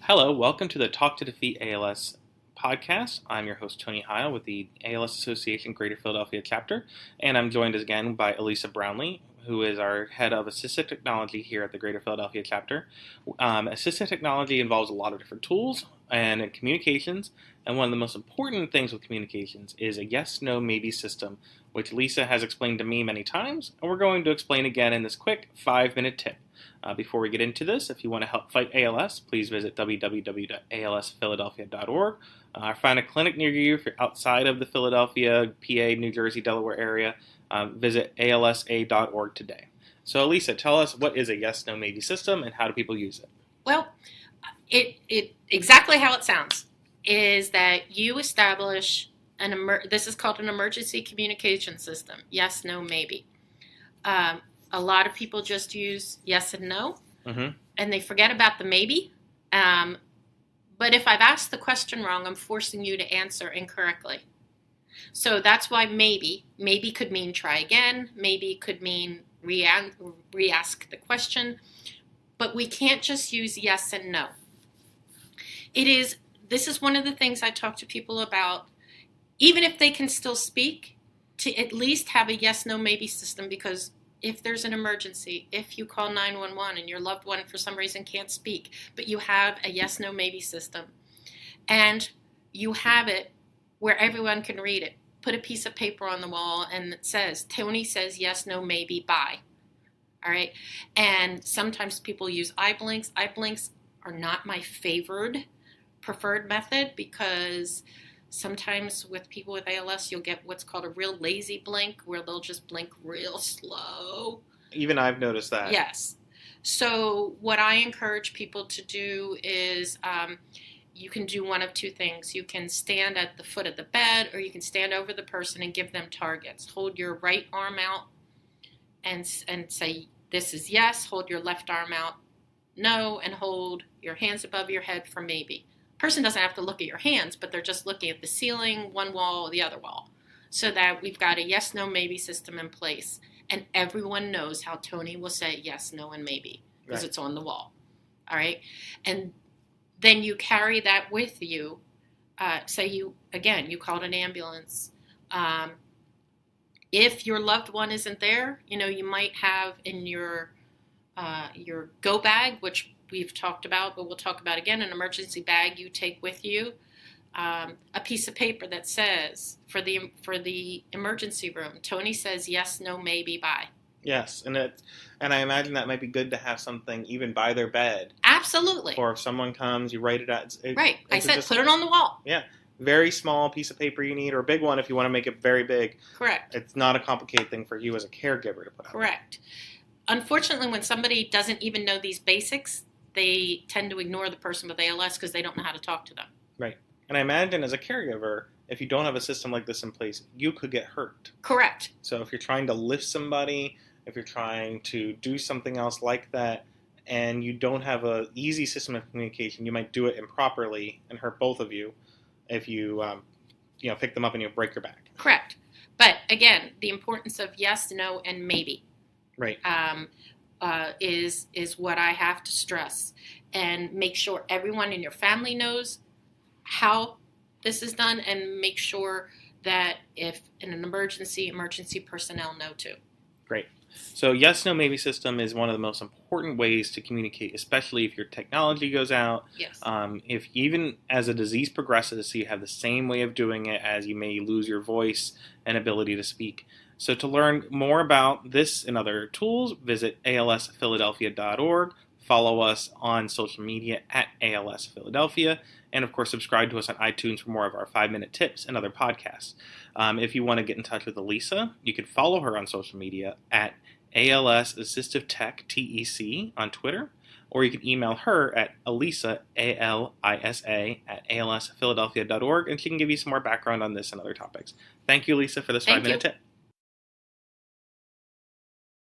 Hello, welcome to the Talk to Defeat ALS podcast. I'm your host, Tony Heil, with the ALS Association Greater Philadelphia chapter, and I'm joined again by Alisa Brownlee, who is our head of assistive technology here at the Greater Philadelphia chapter. Assistive technology involves a lot of different tools and communications, and one of the most important things with communications is a yes, no, maybe system, which Lisa has explained to me many times, and we're going to explain again in this quick 5-minute tip. Before we get into this, if you want to help fight ALS, please visit www.alsphiladelphia.org. Find a clinic near you if you're outside of the Philadelphia, PA, New Jersey, Delaware area. Visit alsa.org today. So, Lisa, tell us, what is a yes, no, maybe system and how do people use it? Well, it exactly how it sounds is that you establish this is called an emergency communication system. Yes, no, maybe. A lot of people just use yes and no, and they forget about the maybe. But if I've asked the question wrong, I'm forcing you to answer incorrectly. So that's why maybe could mean try again, maybe could mean re-ask the question, but we can't just use yes and no. This is one of the things I talk to people about, even if they can still speak, to at least have a yes, no, maybe system, because if there's an emergency, if you call 911 and your loved one for some reason can't speak, but you have a yes, no, maybe system, and you have it where everyone can read it. Put a piece of paper on the wall and it says, Tony says yes, no, maybe, bye. All right? And sometimes people use eye blinks. Eye blinks are not my preferred method, because sometimes with people with ALS, you'll get what's called a real lazy blink, where they'll just blink real slow. Even I've noticed that. Yes. So what I encourage people to do is you can do one of two things. You can stand at the foot of the bed, or you can stand over the person and give them targets. Hold your right arm out and say, this is yes. Hold your left arm out, no, and hold your hands above your head for maybe. Person doesn't have to look at your hands, but they're just looking at the ceiling, one wall, the other wall, so that we've got a yes, no, maybe system in place, and everyone knows how Tony will say yes, no, and maybe, because It's on the wall. All right? And then you carry that with you. Say you called an ambulance. If your loved one isn't there, you might have in your go bag, which we've talked about, but we'll talk about again, an emergency bag you take with you, a piece of paper that says, for the emergency room, Tony says yes, no, maybe, bye. Yes, and I imagine that might be good to have something even by their bed. Absolutely. Or if someone comes, you write it out. Right. I said put it on the wall. Yeah. Very small piece of paper you need, or a big one if you want to make it very big. Correct. It's not a complicated thing for you as a caregiver to put on. Correct. Unfortunately, when somebody doesn't even know these basics, they tend to ignore the person with ALS because they don't know how to talk to them. Right. And I imagine as a caregiver, if you don't have a system like this in place, you could get hurt. Correct. So if you're trying to lift somebody, if you're trying to do something else like that, and you don't have an easy system of communication, you might do it improperly and hurt both of you if you pick them up and you break your back. Correct. But again, the importance of yes, no, and maybe. Right. Is what I have to stress, and make sure everyone in your family knows how this is done, and make sure that if in an emergency personnel know too. Great. So yes, no, maybe system is one of the most important ways to communicate, especially if your technology goes out. Yes. If even as a disease progresses, so you have the same way of doing it as you may lose your voice and ability to speak. So to learn more about this and other tools, visit alsphiladelphia.org. Follow us on social media at ALS Philadelphia. And, of course, subscribe to us on iTunes for more of our 5-minute tips and other podcasts. If you want to get in touch with Alisa, you can follow her on social media at ALS Assistive Tech, TEC, on Twitter. Or you can email her at Alisa, ALISA, at alsphiladelphia.org, and she can give you some more background on this and other topics. Thank you, Lisa, for this 5-minute tip.